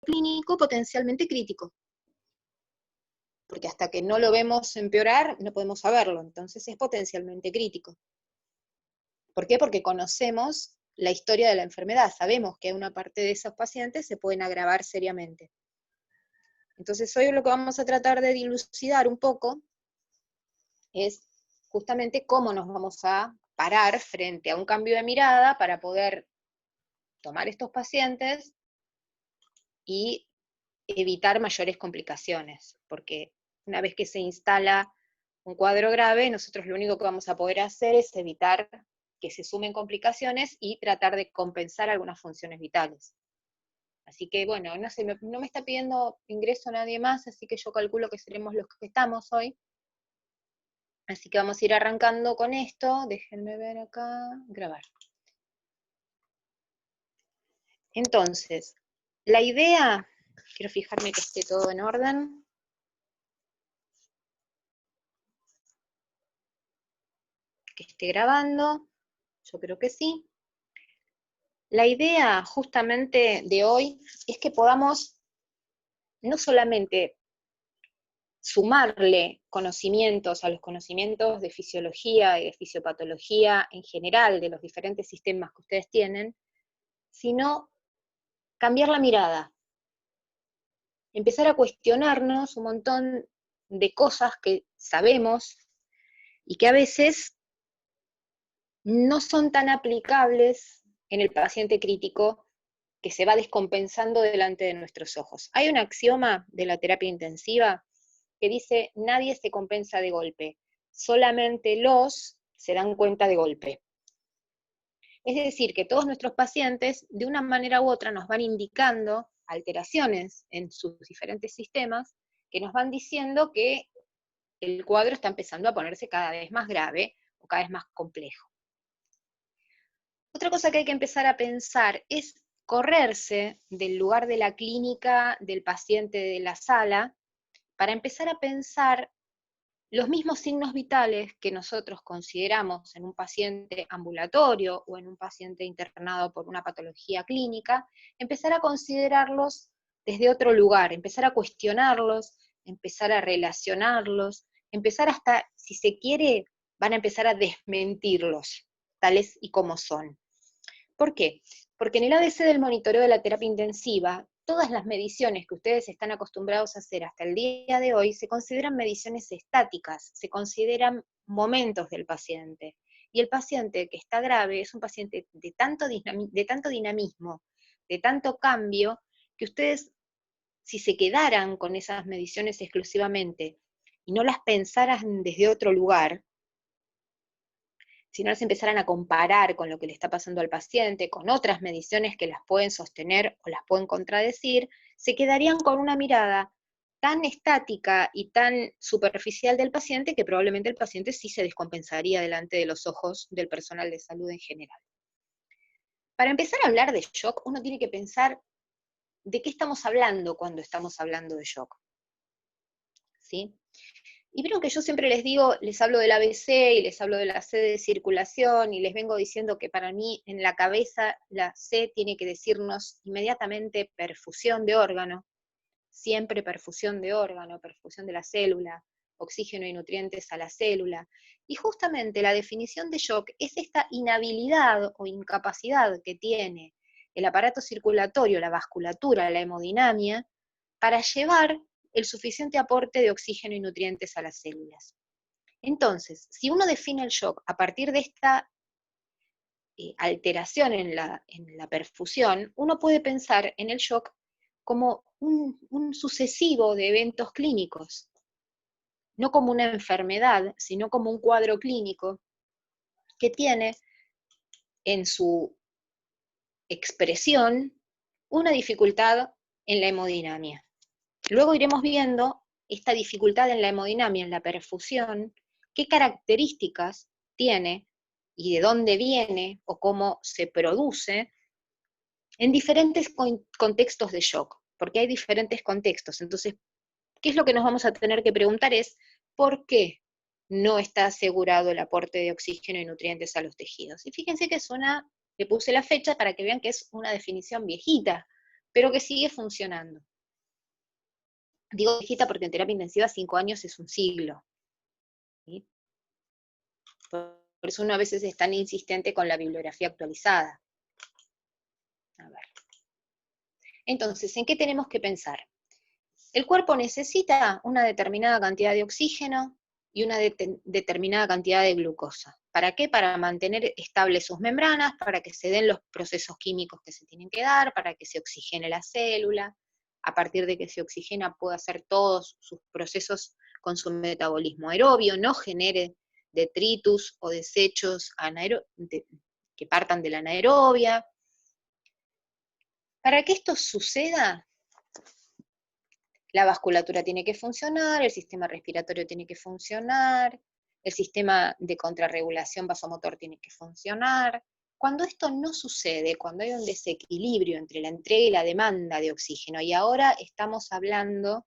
clínico potencialmente crítico. Porque hasta que no lo vemos empeorar, no podemos saberlo, entonces es potencialmente crítico. ¿Por qué? Porque conocemos la historia de la enfermedad, sabemos que una parte de esos pacientes se pueden agravar seriamente. Entonces hoy lo que vamos a tratar de dilucidar un poco es justamente cómo nos vamos a parar frente a un cambio de mirada para poder tomar estos pacientes y evitar mayores complicaciones, porque una vez que se instala un cuadro grave, nosotros lo único que vamos a poder hacer es evitar que se sumen complicaciones y tratar de compensar algunas funciones vitales. Así que bueno, no me está pidiendo ingreso nadie más, así que yo calculo que seremos los que estamos hoy. Así que vamos a ir arrancando con esto, déjenme ver acá, grabar. Entonces, la idea, quiero fijarme que esté todo en orden. Que esté grabando, yo creo que sí. La idea justamente de hoy es que podamos no solamente sumarle conocimientos a los conocimientos de fisiología y de fisiopatología en general de los diferentes sistemas que ustedes tienen, sino cambiar la mirada, empezar a cuestionarnos un montón de cosas que sabemos y que a veces no son tan aplicables en el paciente crítico que se va descompensando delante de nuestros ojos. Hay un axioma de la terapia intensiva que dice, nadie se compensa de golpe, solamente los se dan cuenta de golpe. Es decir, que todos nuestros pacientes, de una manera u otra, nos van indicando alteraciones en sus diferentes sistemas, que nos van diciendo que el cuadro está empezando a ponerse cada vez más grave o cada vez más complejo. Otra cosa que hay que empezar a pensar es correrse del lugar de la clínica, del paciente de la sala, para empezar a pensar los mismos signos vitales que nosotros consideramos en un paciente ambulatorio o en un paciente internado por una patología clínica, empezar a considerarlos desde otro lugar, empezar a cuestionarlos, empezar a relacionarlos, empezar hasta, si se quiere, van a empezar a desmentirlos, tales y como son. ¿Por qué? Porque en el ABC del monitoreo de la terapia intensiva, todas las mediciones que ustedes están acostumbrados a hacer hasta el día de hoy se consideran mediciones estáticas, se consideran momentos del paciente. Y el paciente que está grave es un paciente de tanto dinamismo, de tanto cambio, que ustedes, si se quedaran con esas mediciones exclusivamente y no las pensaran desde otro lugar, si no las empezaran a comparar con lo que le está pasando al paciente, con otras mediciones que las pueden sostener o las pueden contradecir, se quedarían con una mirada tan estática y tan superficial del paciente que probablemente el paciente sí se descompensaría delante de los ojos del personal de salud en general. Para empezar a hablar de shock, uno tiene que pensar de qué estamos hablando cuando estamos hablando de shock. ¿Sí? Y vieron que yo siempre les digo, les hablo del ABC y les hablo de la C de circulación y les vengo diciendo que para mí en la cabeza la C tiene que decirnos inmediatamente perfusión de órgano, siempre perfusión de órgano, perfusión de la célula, oxígeno y nutrientes a la célula. Y justamente la definición de shock es esta inhabilidad o incapacidad que tiene el aparato circulatorio, la vasculatura, la hemodinamia, para llevar el suficiente aporte de oxígeno y nutrientes a las células. Entonces, si uno define el shock a partir de esta alteración en la perfusión, uno puede pensar en el shock como un sucesivo de eventos clínicos, no como una enfermedad, sino como un cuadro clínico que tiene en su expresión una dificultad en la hemodinamia. Luego iremos viendo esta dificultad en la hemodinamia, en la perfusión, qué características tiene y de dónde viene o cómo se produce en diferentes contextos de shock, porque hay diferentes contextos. Entonces, ¿qué es lo que nos vamos a tener que preguntar? Es, ¿por qué no está asegurado el aporte de oxígeno y nutrientes a los tejidos? Y fíjense que le puse la fecha para que vean que es una definición viejita, pero que sigue funcionando. Digo viejita porque en terapia intensiva 5 años es un siglo. ¿Sí? Por eso uno a veces es tan insistente con la bibliografía actualizada. A ver. Entonces, ¿en qué tenemos que pensar? El cuerpo necesita una determinada cantidad de oxígeno y una determinada cantidad de glucosa. ¿Para qué? Para mantener estables sus membranas, para que se den los procesos químicos que se tienen que dar, para que se oxigene la célula, a partir de que se oxigena pueda hacer todos sus procesos con su metabolismo aerobio, no genere detritus o desechos que partan de la anaerobia. Para que esto suceda, la vasculatura tiene que funcionar, el sistema respiratorio tiene que funcionar, el sistema de contrarregulación vasomotor tiene que funcionar. Cuando esto no sucede, cuando hay un desequilibrio entre la entrega y la demanda de oxígeno, y ahora estamos hablando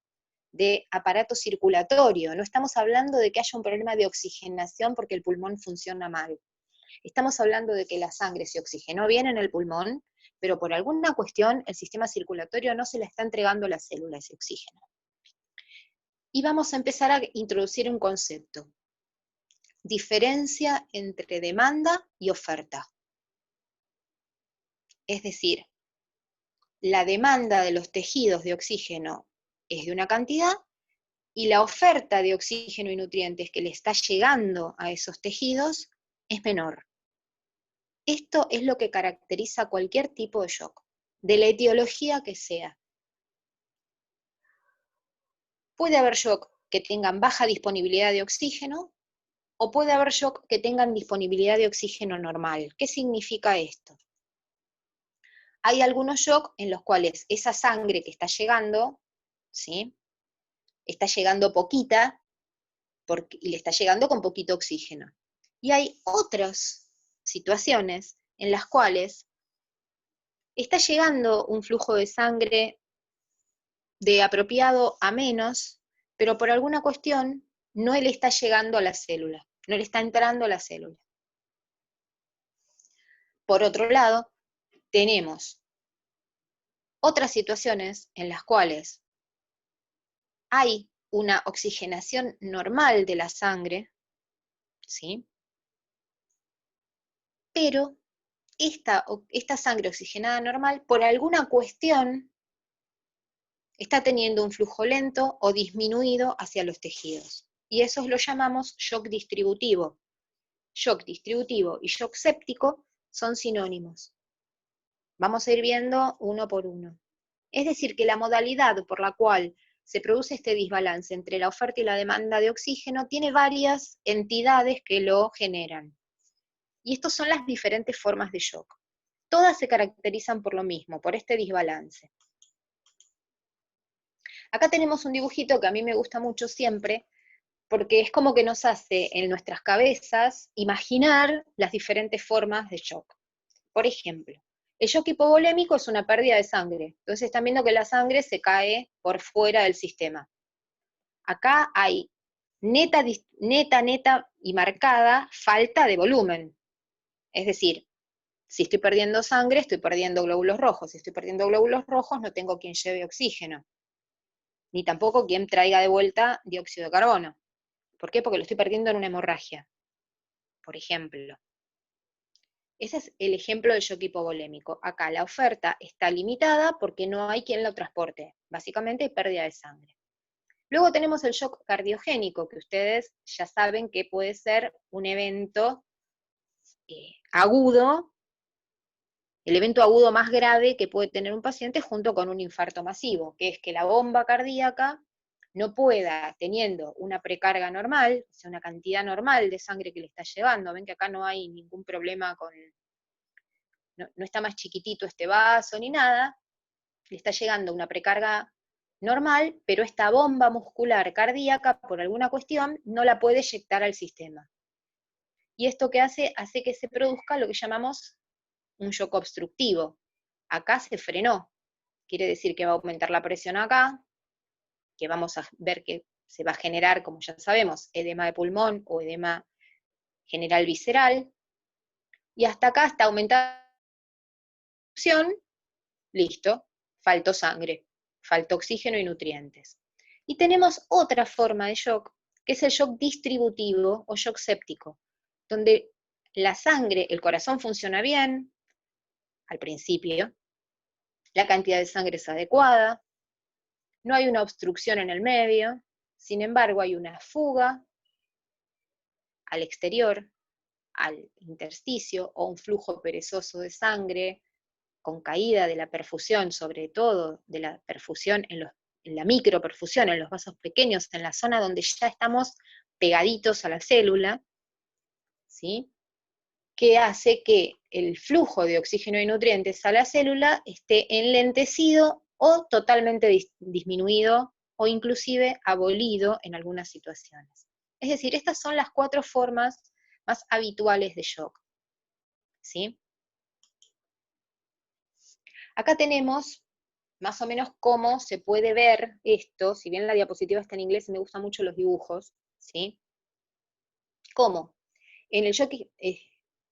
de aparato circulatorio, no estamos hablando de que haya un problema de oxigenación porque el pulmón funciona mal. Estamos hablando de que la sangre se oxigenó bien en el pulmón, pero por alguna cuestión el sistema circulatorio no se le está entregando a la célula ese oxígeno. Y vamos a empezar a introducir un concepto: diferencia entre demanda y oferta. Es decir, la demanda de los tejidos de oxígeno es de una cantidad, y la oferta de oxígeno y nutrientes que le está llegando a esos tejidos es menor. Esto es lo que caracteriza cualquier tipo de shock, de la etiología que sea. Puede haber shock que tengan baja disponibilidad de oxígeno, o puede haber shock que tengan disponibilidad de oxígeno normal. ¿Qué significa esto? Hay algunos shock en los cuales esa sangre que está llegando, ¿sí?, está llegando poquita, y le está llegando con poquito oxígeno. Y hay otras situaciones en las cuales está llegando un flujo de sangre de apropiado a menos, pero por alguna cuestión no le está llegando a la célula, no le está entrando a la célula. Por otro lado, tenemos otras situaciones en las cuales hay una oxigenación normal de la sangre, ¿sí?, pero esta sangre oxigenada normal, por alguna cuestión, está teniendo un flujo lento o disminuido hacia los tejidos. Y eso lo llamamos shock distributivo. Shock distributivo y shock séptico son sinónimos. Vamos a ir viendo uno por uno. Es decir, que la modalidad por la cual se produce este desbalance entre la oferta y la demanda de oxígeno tiene varias entidades que lo generan. Y estas son las diferentes formas de shock. Todas se caracterizan por lo mismo, por este desbalance. Acá tenemos un dibujito que a mí me gusta mucho siempre, porque es como que nos hace en nuestras cabezas imaginar las diferentes formas de shock. Por ejemplo, el shock hipovolémico es una pérdida de sangre, entonces están viendo que la sangre se cae por fuera del sistema. Acá hay neta y marcada falta de volumen. Es decir, si estoy perdiendo sangre, estoy perdiendo glóbulos rojos. Si estoy perdiendo glóbulos rojos, no tengo quien lleve oxígeno, ni tampoco quien traiga de vuelta dióxido de carbono. ¿Por qué? Porque lo estoy perdiendo en una hemorragia, por ejemplo. Ese es el ejemplo del shock hipovolémico. Acá la oferta está limitada porque no hay quien lo transporte. Básicamente hay pérdida de sangre. Luego tenemos el shock cardiogénico, que ustedes ya saben que puede ser un evento agudo, el evento agudo más grave que puede tener un paciente junto con un infarto masivo, que es que la bomba cardíaca no pueda, teniendo una precarga normal, o sea, una cantidad normal de sangre que le está llevando, ven que acá no hay ningún problema no está más chiquitito este vaso ni nada, le está llegando una precarga normal, pero esta bomba muscular cardíaca, por alguna cuestión, no la puede eyectar al sistema. Y esto que hace que se produzca lo que llamamos un shock obstructivo. Acá se frenó, quiere decir que va a aumentar la presión acá, que vamos a ver que se va a generar, como ya sabemos, edema de pulmón o edema general visceral, y hasta acá está aumentada la presión, listo, faltó sangre, faltó oxígeno y nutrientes. Y tenemos otra forma de shock, que es el shock distributivo o shock séptico, donde la sangre, el corazón funciona bien al principio, la cantidad de sangre es adecuada, no hay una obstrucción en el medio, sin embargo hay una fuga al exterior, al intersticio, o un flujo perezoso de sangre, con caída de la perfusión, sobre todo de la perfusión en la microperfusión, en los vasos pequeños, en la zona donde ya estamos pegaditos a la célula, ¿sí? Que hace que el flujo de oxígeno y nutrientes a la célula esté enlentecido o totalmente disminuido o inclusive abolido en algunas situaciones. Es decir, estas son las 4 formas más habituales de shock, ¿sí? Acá tenemos más o menos cómo se puede ver esto, si bien la diapositiva está en inglés y me gustan mucho los dibujos, ¿sí? ¿Cómo? En el shock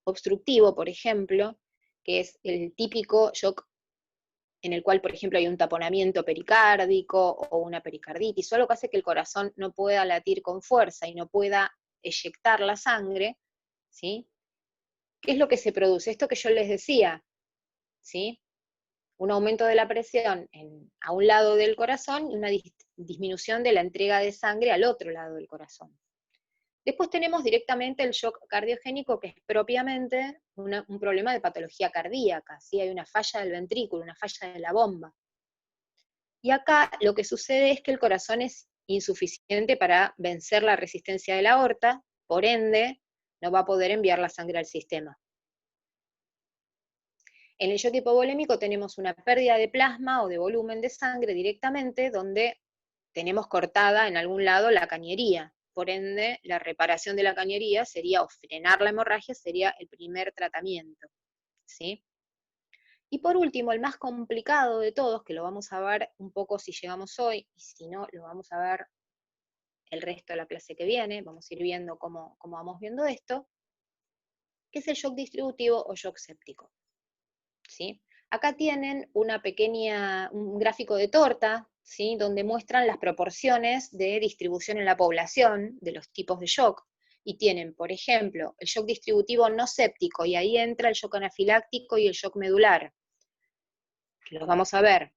obstructivo, por ejemplo, que es el típico shock en el cual, por ejemplo, hay un taponamiento pericárdico o una pericarditis, o algo que hace que el corazón no pueda latir con fuerza y no pueda eyectar la sangre, ¿sí? ¿Qué es lo que se produce? Esto que yo les decía, ¿sí? Un aumento de la presión a un lado del corazón y una disminución de la entrega de sangre al otro lado del corazón. Después tenemos directamente el shock cardiogénico, que es propiamente un problema de patología cardíaca, ¿sí? Hay una falla del ventrículo, una falla de la bomba. Y acá lo que sucede es que el corazón es insuficiente para vencer la resistencia de la aorta, por ende, no va a poder enviar la sangre al sistema. En el shock hipovolémico tenemos una pérdida de plasma o de volumen de sangre directamente, donde tenemos cortada en algún lado la cañería. Por ende, la reparación de la cañería sería, o frenar la hemorragia, sería el primer tratamiento, ¿sí? Y por último, el más complicado de todos, que lo vamos a ver un poco si llegamos hoy, y si no, lo vamos a ver el resto de la clase que viene, vamos a ir viendo cómo vamos viendo esto, que es el shock distributivo o shock séptico, ¿sí? Acá tienen un gráfico de torta, ¿sí? Donde muestran las proporciones de distribución en la población de los tipos de shock, y tienen, por ejemplo, el shock distributivo no séptico, y ahí entra el shock anafiláctico y el shock medular, que los vamos a ver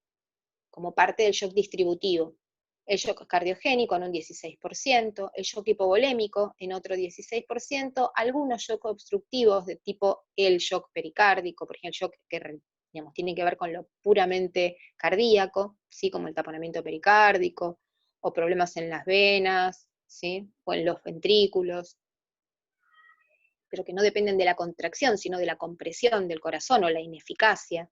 como parte del shock distributivo. El shock cardiogénico en un 16%, el shock hipovolémico en otro 16%, algunos shock obstructivos de tipo el shock pericárdico, por ejemplo, el shock que digamos, tiene que ver con lo puramente cardíaco, ¿sí? Como el taponamiento pericárdico, o problemas en las venas, ¿sí? O en los ventrículos, pero que no dependen de la contracción, sino de la compresión del corazón o la ineficacia.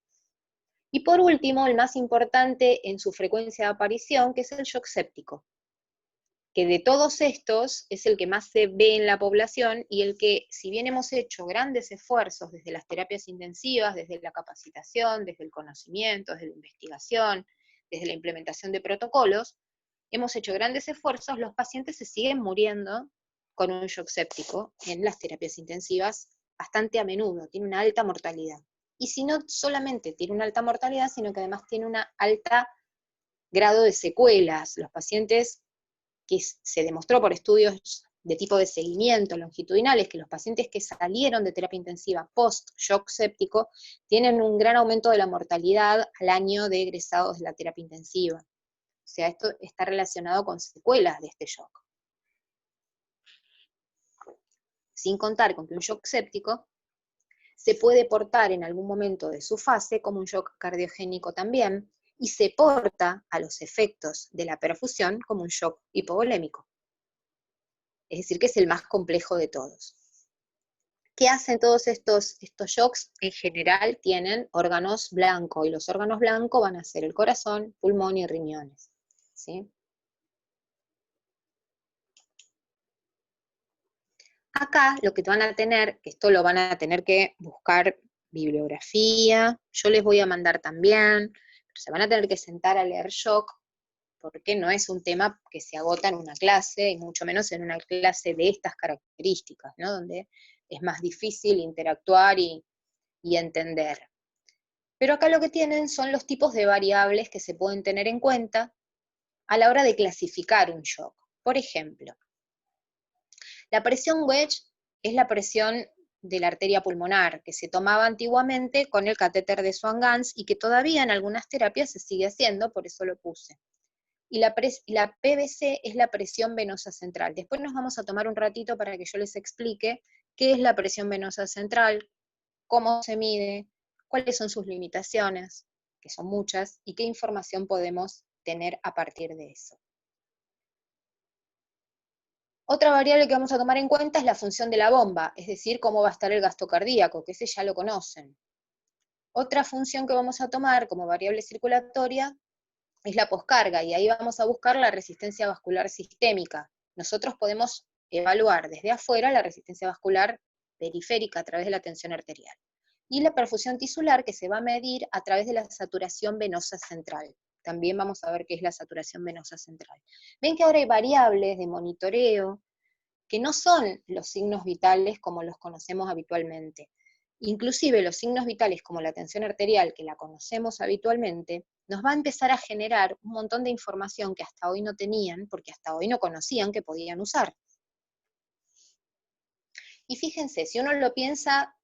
Y por último, el más importante en su frecuencia de aparición, que es el shock séptico, que de todos estos es el que más se ve en la población y el que, si bien hemos hecho grandes esfuerzos desde las terapias intensivas, desde la capacitación, desde el conocimiento, desde la investigación, desde la implementación de protocolos, hemos hecho grandes esfuerzos, los pacientes se siguen muriendo con un shock séptico en las terapias intensivas bastante a menudo, tiene una alta mortalidad. Y si no solamente tiene una alta mortalidad, sino que además tiene un alto grado de secuelas. Los pacientes, que se demostró por estudios de tipo de seguimiento longitudinales, que los pacientes que salieron de terapia intensiva post-shock séptico tienen un gran aumento de la mortalidad al año de egresados de la terapia intensiva. O sea, esto está relacionado con secuelas de este shock. Sin contar con que un shock séptico se puede portar en algún momento de su fase como un shock cardiogénico también, y se porta a los efectos de la perfusión como un shock hipovolémico. Es decir, que es el más complejo de todos. ¿Qué hacen todos estos shocks? En general tienen órganos blancos, y los órganos blancos van a ser el corazón, pulmón y riñones, ¿sí? Acá lo que van a tener, que esto lo van a tener que buscar bibliografía, yo les voy a mandar también, pero se van a tener que sentar a leer shock, porque no es un tema que se agota en una clase, y mucho menos en una clase de estas características, ¿no? Donde es más difícil interactuar y entender. Pero acá lo que tienen son los tipos de variables que se pueden tener en cuenta a la hora de clasificar un shock. Por ejemplo, la presión wedge es la presión de la arteria pulmonar, que se tomaba antiguamente con el catéter de Swan-Ganz y que todavía en algunas terapias se sigue haciendo, por eso lo puse. Y la PVC es la presión venosa central. Después nos vamos a tomar un ratito para que yo les explique qué es la presión venosa central, cómo se mide, cuáles son sus limitaciones, que son muchas, y qué información podemos tener a partir de eso. Otra variable que vamos a tomar en cuenta es la función de la bomba, es decir, cómo va a estar el gasto cardíaco, que ese ya lo conocen. Otra función que vamos a tomar como variable circulatoria es la poscarga, y ahí vamos a buscar la resistencia vascular sistémica. Nosotros podemos evaluar desde afuera la resistencia vascular periférica a través de la tensión arterial. Y la perfusión tisular, que se va a medir a través de la saturación venosa central. También vamos a ver qué es la saturación venosa central. Ven que ahora hay variables de monitoreo que no son los signos vitales como los conocemos habitualmente. Inclusive los signos vitales como la tensión arterial, que la conocemos habitualmente, nos va a empezar a generar un montón de información que hasta hoy no tenían, porque hasta hoy no conocían que podían usar. Y fíjense, si uno lo piensa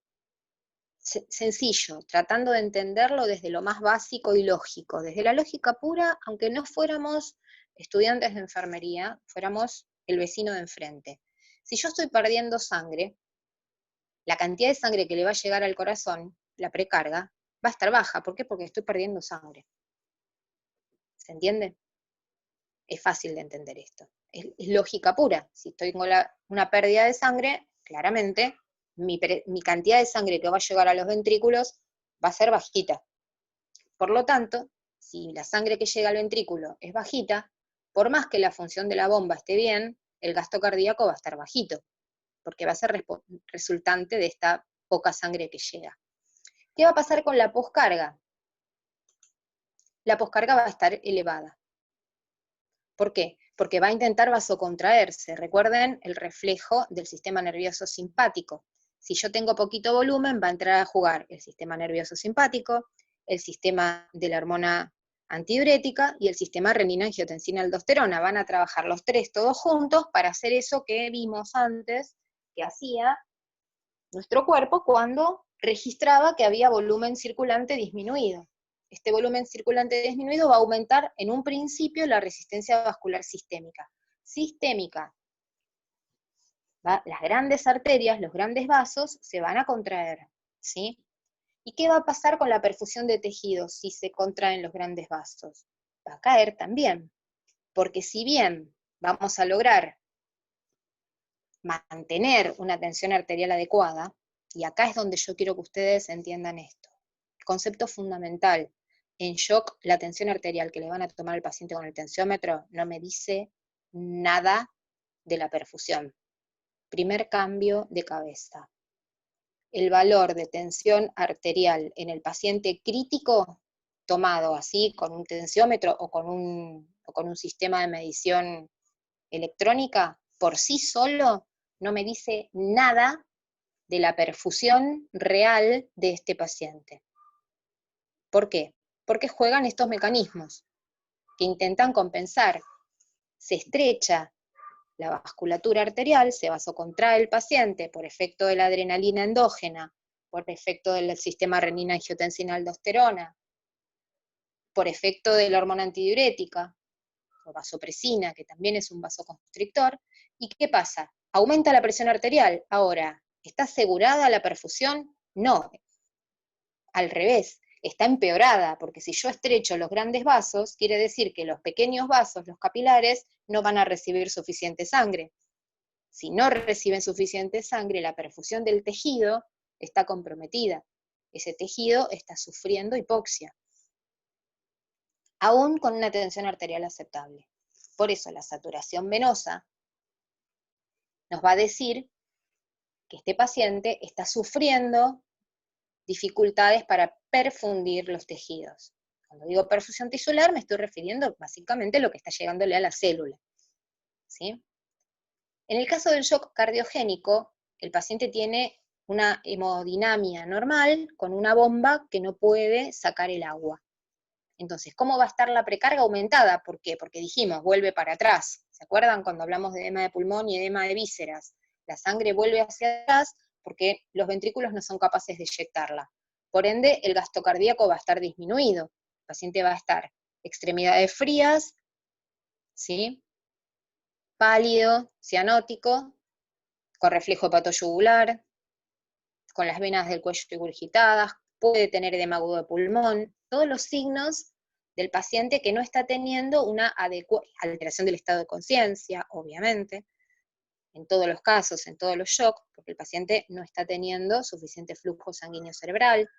sencillo, tratando de entenderlo desde lo más básico y lógico, desde la lógica pura, aunque no fuéramos estudiantes de enfermería, fuéramos el vecino de enfrente. Si yo estoy perdiendo sangre, la cantidad de sangre que le va a llegar al corazón, la precarga, va a estar baja. ¿Por qué? Porque estoy perdiendo sangre. ¿Se entiende? Es fácil de entender esto. Es lógica pura. Si tengo una pérdida de sangre, claramente mi cantidad de sangre que va a llegar a los ventrículos va a ser bajita. Por lo tanto, si la sangre que llega al ventrículo es bajita, por más que la función de la bomba esté bien, el gasto cardíaco va a estar bajito, porque va a ser resultante de esta poca sangre que llega. ¿Qué va a pasar con la poscarga? La poscarga va a estar elevada. ¿Por qué? Porque va a intentar vasocontraerse. Recuerden el reflejo del sistema nervioso simpático. Si yo tengo poquito volumen, va a entrar a jugar el sistema nervioso simpático, el sistema de la hormona antidiurética y el sistema renina-angiotensina-aldosterona. Van a trabajar los tres todos juntos para hacer eso que vimos antes, que hacía nuestro cuerpo cuando registraba que había volumen circulante disminuido. Este volumen circulante disminuido va a aumentar en un principio la resistencia vascular sistémica. Sistémica. Las grandes arterias, los grandes vasos, se van a contraer, ¿sí? ¿Y qué va a pasar con la perfusión de tejidos si se contraen los grandes vasos? Va a caer también, porque si bien vamos a lograr mantener una tensión arterial adecuada, y acá es donde yo quiero que ustedes entiendan esto. Concepto fundamental. En shock, la tensión arterial que le van a tomar al paciente con el tensiómetro no me dice nada de la perfusión. Primer cambio de cabeza. El valor de tensión arterial en el paciente crítico, tomado así con un tensiómetro o con un sistema de medición electrónica, por sí solo no me dice nada de la perfusión real de este paciente. ¿Por qué? Porque juegan estos mecanismos que intentan compensar. Se estrecha la vasculatura arterial, se vasocontrae el paciente por efecto de la adrenalina endógena, por efecto del sistema renina-angiotensina-aldosterona, por efecto de la hormona antidiurética, o vasopresina, que también es un vasoconstrictor. ¿Y qué pasa? Aumenta la presión arterial. Ahora, ¿está asegurada la perfusión? No, al revés, está empeorada, porque si yo estrecho los grandes vasos, quiere decir que los pequeños vasos, los capilares, no van a recibir suficiente sangre. Si no reciben suficiente sangre, la perfusión del tejido está comprometida. Ese tejido está sufriendo hipoxia, aún con una tensión arterial aceptable. Por eso la saturación venosa nos va a decir que este paciente está sufriendo dificultades para perfundir los tejidos. Cuando digo perfusión tisular me estoy refiriendo básicamente a lo que está llegándole a la célula, ¿sí? En el caso del shock cardiogénico, el paciente tiene una hemodinamia normal con una bomba que no puede sacar el agua. Entonces, ¿cómo va a estar la precarga aumentada? ¿Por qué? Porque dijimos, vuelve para atrás. ¿Se acuerdan cuando hablamos de edema de pulmón y edema de vísceras? La sangre vuelve hacia atrás porque los ventrículos no son capaces de eyectarla. Por ende, el gasto cardíaco va a estar disminuido. El paciente va a estar extremidades frías, ¿sí? Pálido, cianótico, con reflejo hepatoyugular, con las venas del cuello regurgitadas, puede tener edema agudo de pulmón, todos los signos del paciente que no está teniendo una alteración del estado de conciencia, obviamente, en todos los casos, en todos los shocks, porque el paciente no está teniendo suficiente flujo sanguíneo cerebral.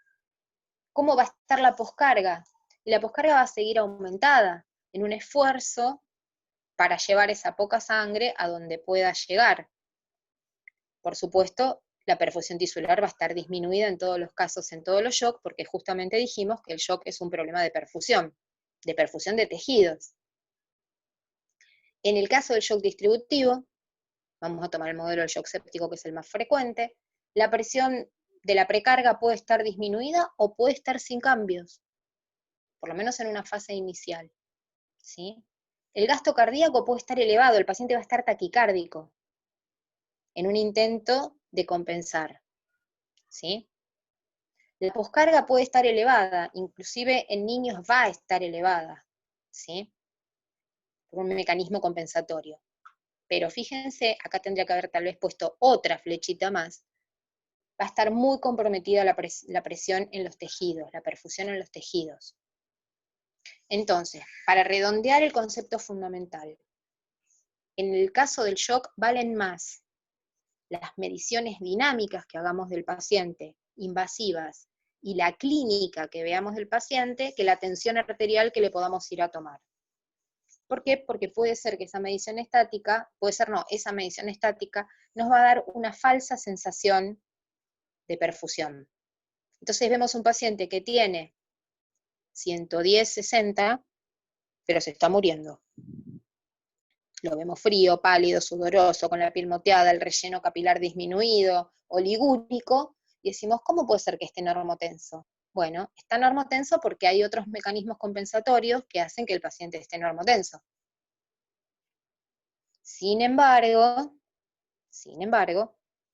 ¿Cómo va a estar la poscarga? Y la poscarga va a seguir aumentada en un esfuerzo para llevar esa poca sangre a donde pueda llegar. Por supuesto, la perfusión tisular va a estar disminuida en todos los casos, en todos los shocks, porque justamente dijimos que el shock es un problema de perfusión de tejidos. En el caso del shock distributivo, vamos a tomar el modelo del shock séptico, que es el más frecuente, la presión de la precarga puede estar disminuida o puede estar sin cambios, por lo menos en una fase inicial, ¿sí? El gasto cardíaco puede estar elevado, el paciente va a estar taquicárdico, en un intento de compensar, ¿sí? La poscarga puede estar elevada, inclusive en niños va a estar elevada, ¿sí? Por un mecanismo compensatorio. Pero fíjense, acá tendría que haber tal vez puesto otra flechita más, va a estar muy comprometida la presión en los tejidos, la perfusión en los tejidos. Entonces, para redondear el concepto fundamental, en el caso del shock valen más las mediciones dinámicas que hagamos del paciente, invasivas, y la clínica que veamos del paciente, que la tensión arterial que le podamos ir a tomar. ¿Por qué? Porque puede ser que esa medición estática, esa medición estática nos va a dar una falsa sensación de perfusión. Entonces vemos un paciente que tiene 110-60, pero se está muriendo. Lo vemos frío, pálido, sudoroso, con la piel moteada, el relleno capilar disminuido, oligúrico, y decimos, ¿cómo puede ser que esté normotenso? Bueno, está normotenso porque hay otros mecanismos compensatorios que hacen que el paciente esté normotenso. Sin embargo,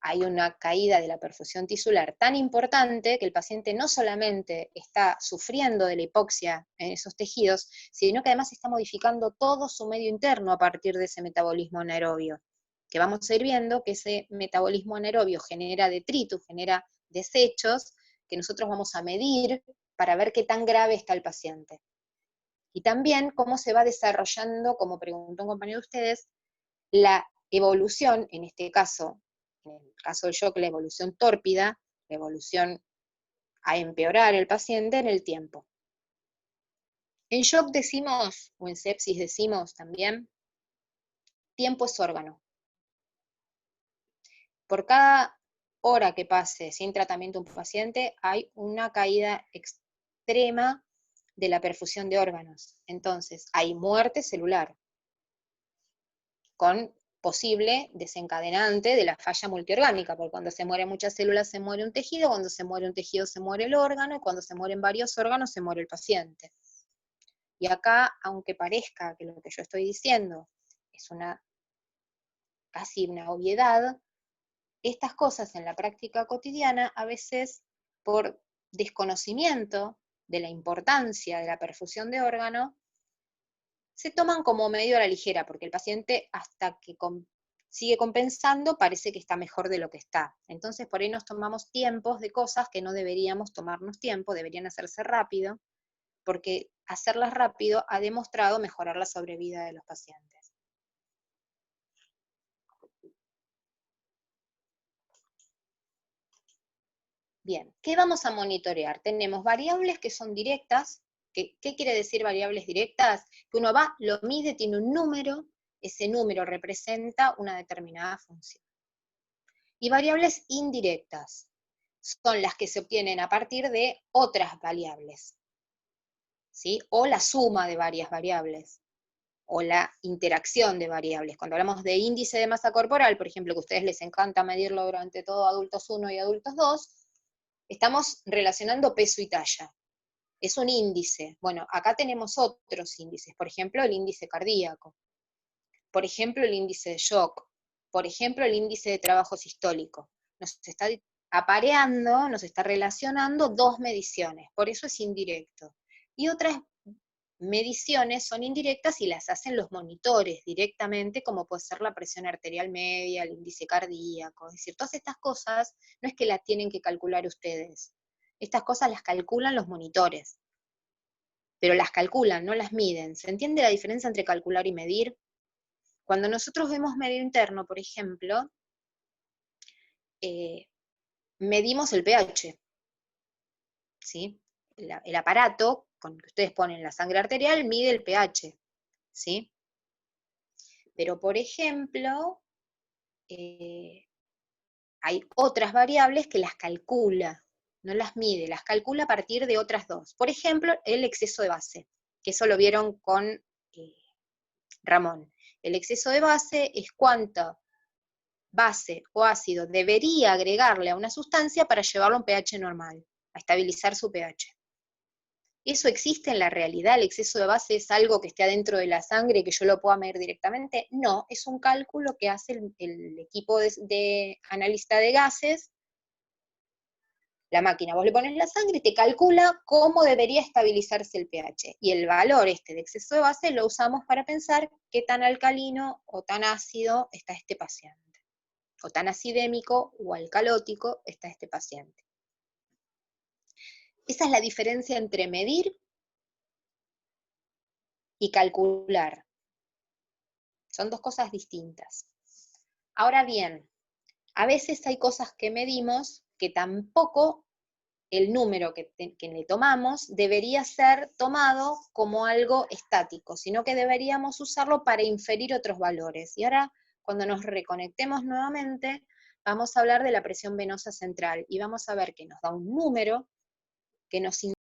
hay una caída de la perfusión tisular tan importante que el paciente no solamente está sufriendo de la hipoxia en esos tejidos, sino que además está modificando todo su medio interno a partir de ese metabolismo anaerobio, que vamos a ir viendo que ese metabolismo anaerobio genera detritus, genera desechos, que nosotros vamos a medir para ver qué tan grave está el paciente. Y también cómo se va desarrollando, como preguntó un compañero de ustedes, la evolución, en este caso, en el caso del shock, la evolución tórpida, la evolución a empeorar el paciente en el tiempo. En shock decimos, o en sepsis decimos también, tiempo es órgano. Por cada hora que pase sin tratamiento un paciente, hay una caída extrema de la perfusión de órganos. Entonces, hay muerte celular, con posible desencadenante de la falla multiorgánica, porque cuando se mueren muchas células se muere un tejido, cuando se muere un tejido se muere el órgano, y cuando se mueren varios órganos se muere el paciente. Y acá, aunque parezca que lo que yo estoy diciendo es casi una obviedad, estas cosas en la práctica cotidiana, a veces por desconocimiento de la importancia de la perfusión de órgano, se toman como medio a la ligera, porque el paciente hasta que sigue compensando parece que está mejor de lo que está. Entonces por ahí nos tomamos tiempos de cosas que no deberíamos tomarnos tiempo, deberían hacerse rápido, porque hacerlas rápido ha demostrado mejorar la sobrevida de los pacientes. Bien, ¿qué vamos a monitorear? Tenemos variables que son directas. ¿Qué quiere decir variables directas? Que uno va, lo mide, tiene un número, ese número representa una determinada función. Y variables indirectas son las que se obtienen a partir de otras variables, ¿sí? O la suma de varias variables. o la interacción de variables. Cuando hablamos de índice de masa corporal, por ejemplo, que a ustedes les encanta medirlo durante todo adultos 1 y adultos 2, estamos relacionando peso y talla. Es un índice. Bueno, acá tenemos otros índices, por ejemplo, el índice cardíaco, por ejemplo, el índice de shock, por ejemplo, el índice de trabajo sistólico. Nos está apareando, nos está relacionando dos mediciones, por eso es indirecto. Y otras mediciones son indirectas y las hacen los monitores directamente, como puede ser la presión arterial media, el índice cardíaco. Es decir, todas estas cosas no es que las tienen que calcular ustedes. Estas cosas las calculan los monitores. Pero las calculan, no las miden. ¿Se entiende la diferencia entre calcular y medir? Cuando nosotros vemos medio interno, por ejemplo, medimos el pH, ¿sí? El aparato con el que ustedes ponen la sangre arterial mide el pH, ¿sí? Pero, por ejemplo, hay otras variables que las calcula, no las mide, las calcula a partir de otras dos. Por ejemplo, el exceso de base, que eso lo vieron con Ramón. El exceso de base es cuánta base o ácido debería agregarle a una sustancia para llevarlo a un pH normal, a estabilizar su pH. ¿Eso existe en la realidad? ¿El exceso de base es algo que esté adentro de la sangre y que yo lo pueda medir directamente? No, es un cálculo que hace el equipo de analista de gases, la máquina. Vos le pones la sangre y te calcula cómo debería estabilizarse el pH. Y el valor de exceso de base lo usamos para pensar qué tan alcalino o tan ácido está este paciente, o tan acidémico o alcalótico está este paciente. Esa es la diferencia entre medir y calcular. Son dos cosas distintas. Ahora bien, a veces hay cosas que medimos que tampoco el número que le tomamos debería ser tomado como algo estático, sino que deberíamos usarlo para inferir otros valores. Y ahora, cuando nos reconectemos nuevamente, vamos a hablar de la presión venosa central y vamos a ver que nos da un número que nos